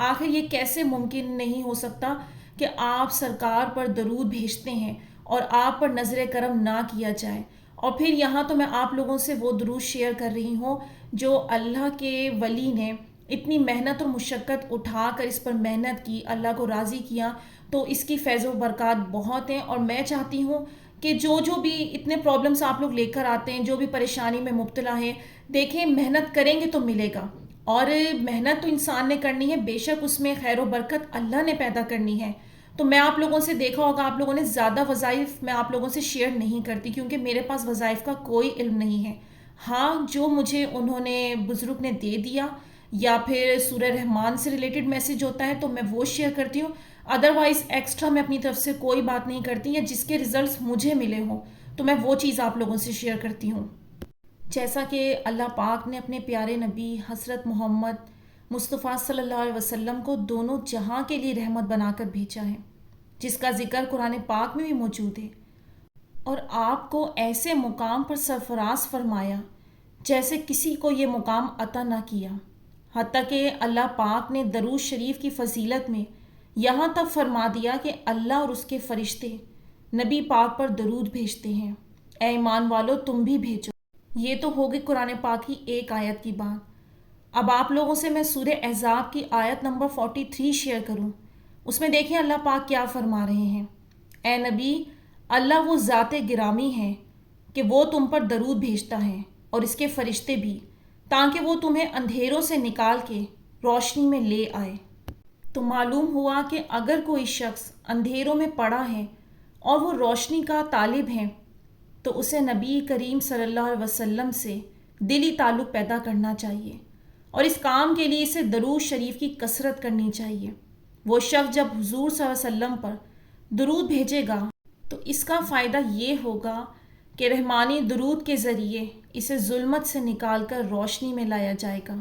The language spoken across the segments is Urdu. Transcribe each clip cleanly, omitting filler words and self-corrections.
آخر یہ کیسے ممکن نہیں ہو سکتا کہ آپ سرکار پر درود بھیجتے ہیں اور آپ پر نظر کرم نہ کیا جائے؟ اور پھر یہاں تو میں آپ لوگوں سے وہ درود شیئر کر رہی ہوں جو اللہ کے ولی نے اتنی محنت اور مشقت اٹھا کر اس پر محنت کی، اللہ کو راضی کیا، تو اس کی فیض و برکات بہت ہیں۔ اور میں چاہتی ہوں کہ جو بھی اتنے پرابلمس آپ لوگ لے کر آتے ہیں، جو بھی پریشانی میں مبتلا ہے، دیکھیں محنت کریں گے تو ملے گا، اور محنت تو انسان نے کرنی ہے، بے شک اس میں خیر و برکت اللہ نے پیدا کرنی ہے۔ تو میں آپ لوگوں سے دیکھا ہوگا آپ لوگوں نے زیادہ وظائف میں آپ لوگوں سے شیئر نہیں کرتی، کیونکہ میرے پاس وظائف کا کوئی علم نہیں ہے۔ ہاں، جو مجھے انہوں نے بزرگ نے دے دیا یا پھر سورہ رحمان سے ریلیٹڈ میسج ہوتا ہے تو میں وہ شیئر کرتی ہوں، ادروائز ایکسٹرا میں اپنی طرف سے کوئی بات نہیں کرتی، یا جس کے ریزلٹس مجھے ملے ہوں تو میں وہ چیز آپ لوگوں سے شیئر کرتی ہوں۔ جیسا کہ اللہ پاک نے اپنے پیارے نبی حضرت محمد مصطفیٰ صلی اللہ علیہ وسلم کو دونوں جہاں کے لیے رحمت بنا کر بھیجا ہے، جس کا ذکر قرآن پاک میں بھی موجود ہے، اور آپ کو ایسے مقام پر سرفراز فرمایا جیسے کسی کو یہ مقام عطا نہ کیا، حتیٰ کہ اللہ پاک نے درود شریف کی فضیلت میں یہاں تک فرما دیا کہ اللہ اور اس کے فرشتے نبی پاک پر درود بھیجتے ہیں، اے ایمان والو تم بھی بھیجو۔ یہ تو ہوگی قرآن پاک کی ایک آیت کی بات۔ اب آپ لوگوں سے میں سورہ احزاب کی آیت نمبر 43 شیئر کروں۔ اس میں دیکھیں اللہ پاک کیا فرما رہے ہیں، اے نبی، اللہ وہ ذات گرامی ہے کہ وہ تم پر درود بھیجتا ہے اور اس کے فرشتے بھی، تاکہ وہ تمہیں اندھیروں سے نکال کے روشنی میں لے آئے۔ تو معلوم ہوا کہ اگر کوئی شخص اندھیروں میں پڑا ہے اور وہ روشنی کا طالب ہے تو اسے نبی کریم صلی اللہ علیہ وسلم سے دلی تعلق پیدا کرنا چاہیے، اور اس کام کے لیے اسے درود شریف کی کثرت کرنی چاہیے۔ وہ شخص جب حضور صلی اللہ علیہ وسلم پر درود بھیجے گا تو اس کا فائدہ یہ ہوگا کہ رحمانی درود کے ذریعے اسے ظلمت سے نکال کر روشنی میں لایا جائے گا۔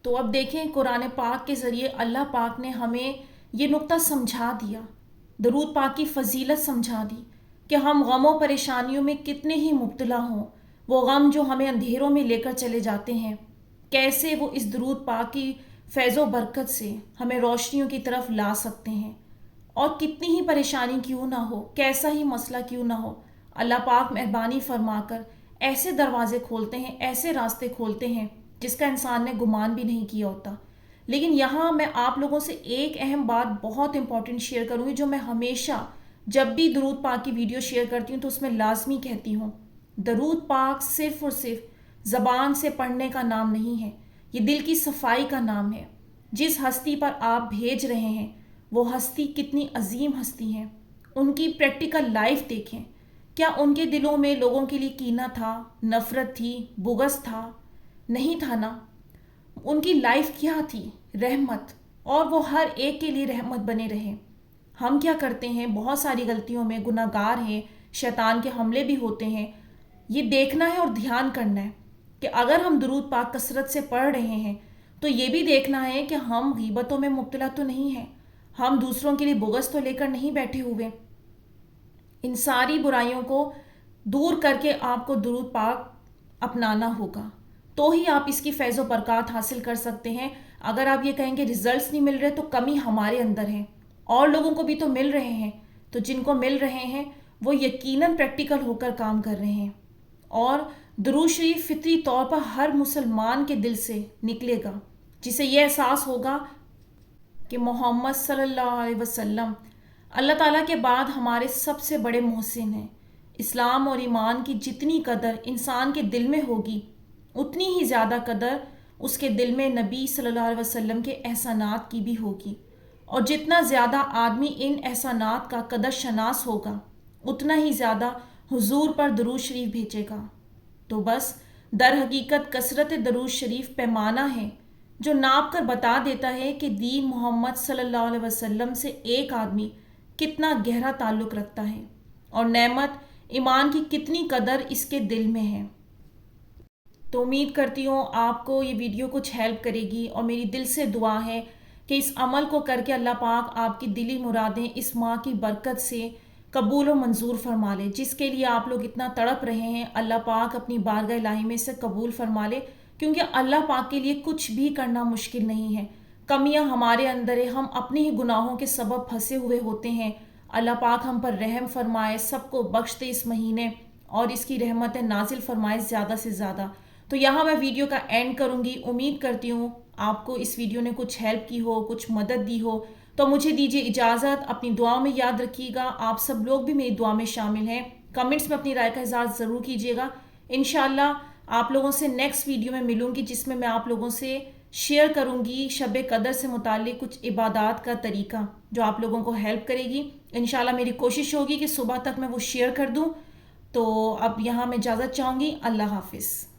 تو اب دیکھیں قرآن پاک کے ذریعے اللہ پاک نے ہمیں یہ نقطہ سمجھا دیا، درود پاک کی فضیلت سمجھا دی کہ ہم غم و پریشانیوں میں کتنے ہی مبتلا ہوں، وہ غم جو ہمیں اندھیروں میں لے کر چلے جاتے ہیں، کیسے وہ اس درود پاک کی فیض و برکت سے ہمیں روشنیوں کی طرف لا سکتے ہیں۔ اور کتنی ہی پریشانی کیوں نہ ہو، کیسا ہی مسئلہ کیوں نہ ہو، اللہ پاک مہربانی فرما کر ایسے دروازے کھولتے ہیں، ایسے راستے کھولتے ہیں جس کا انسان نے گمان بھی نہیں کیا ہوتا۔ لیکن یہاں میں آپ لوگوں سے ایک اہم بات بہت امپورٹنٹ شیئر کروں گی، جو میں ہمیشہ جب بھی درود پاک کی ویڈیو شیئر کرتی ہوں تو اس میں لازمی کہتی ہوں، درود پاک صرف اور صرف زبان سے پڑھنے کا نام نہیں ہے، یہ دل کی صفائی کا نام ہے۔ جس ہستی پر آپ بھیج رہے ہیں وہ ہستی کتنی عظیم ہستی ہیں، ان کی پریکٹیکل لائف دیکھیں، کیا ان کے دلوں میں لوگوں کے لیے کینہ تھا، نفرت تھی، بغض تھا؟ نہیں تھا نا۔ ان کی لائف کیا تھی؟ رحمت، اور وہ ہر ایک کے لیے رحمت بنے رہے۔ ہم کیا کرتے ہیں؟ بہت ساری غلطیوں میں گناہ گار ہیں، شیطان کے حملے بھی ہوتے ہیں۔ یہ دیکھنا ہے اور دھیان کرنا ہے کہ اگر ہم درود پاک کثرت سے پڑھ رہے ہیں تو یہ بھی دیکھنا ہے کہ ہم غیبتوں میں مبتلا تو نہیں ہیں، ہم دوسروں کے لیے بغض تو لے کر نہیں بیٹھے ہوئے۔ ان ساری برائیوں کو دور کر کے آپ کو درود پاک اپنانا ہوگا، تو ہی آپ اس کی فیض و برکات حاصل کر سکتے ہیں۔ اگر آپ یہ کہیں گے ریزلٹس نہیں مل رہے تو کمی ہمارے اندر ہے، اور لوگوں کو بھی تو مل رہے ہیں، تو جن کو مل رہے ہیں وہ یقیناً پریکٹیکل ہو کر کام کر رہے ہیں، اور درود شریف فطری طور پر ہر مسلمان کے دل سے نکلے گا، جسے یہ احساس ہوگا کہ محمد صلی اللہ علیہ وسلم اللہ تعالیٰ کے بعد ہمارے سب سے بڑے محسن ہیں۔ اسلام اور ایمان کی جتنی قدر انسان کے دل میں ہوگی اتنی ہی زیادہ قدر اس کے دل میں نبی صلی اللہ علیہ وسلم کے احسانات کی بھی ہوگی، اور جتنا زیادہ آدمی ان احسانات کا قدر شناس ہوگا اتنا ہی زیادہ حضور پر درود شریف بھیجے گا۔ تو بس در حقیقت کثرت درود شریف پیمانہ ہے جو ناپ کر بتا دیتا ہے کہ دین محمد صلی اللہ علیہ وسلم سے ایک آدمی کتنا گہرا تعلق رکھتا ہے، اور نعمت ایمان کی کتنی قدر اس کے دل میں ہے۔ تو امید کرتی ہوں آپ کو یہ ویڈیو کچھ ہیلپ کرے گی، اور میری دل سے دعا ہے کہ اس عمل کو کر کے اللہ پاک آپ کی دلی مرادیں اس ماہ کی برکت سے قبول و منظور فرما لے، جس کے لیے آپ لوگ اتنا تڑپ رہے ہیں اللہ پاک اپنی بارگاہ الہی میں سے قبول فرما لے، کیونکہ اللہ پاک کے لیے کچھ بھی کرنا مشکل نہیں ہے۔ کمیاں ہمارے اندر ہے، ہم اپنے ہی گناہوں کے سبب پھنسے ہوئے ہوتے ہیں۔ اللہ پاک ہم پر رحم فرمائے، سب کو بخش دے اس مہینے، اور اس کی رحمتیں نازل فرمائے زیادہ سے زیادہ۔ تو یہاں میں ویڈیو کا اینڈ کروں گی۔ امید کرتی ہوں آپ کو اس ویڈیو نے کچھ ہیلپ کی ہو، کچھ مدد دی ہو۔ تو مجھے دیجیے اجازت، اپنی دعا میں یاد رکھیے گا، آپ سب لوگ بھی میری دعا میں شامل ہیں۔ کمنٹس میں اپنی رائے کا اظہار ضرور کیجیے گا۔ انشاءاللہ آپ لوگوں سے نیکسٹ ویڈیو میں ملوں گی، جس میں میں آپ لوگوں سے شیئر کروں گی شب قدر سے متعلق کچھ عبادات کا طریقہ جو آپ لوگوں کو ہیلپ کرے گی۔ انشاءاللہ میری کوشش ہوگی کہ صبح تک میں وہ شیئر کر دوں۔ تو اب یہاں میں اجازت چاہوں گی۔ اللہ حافظ۔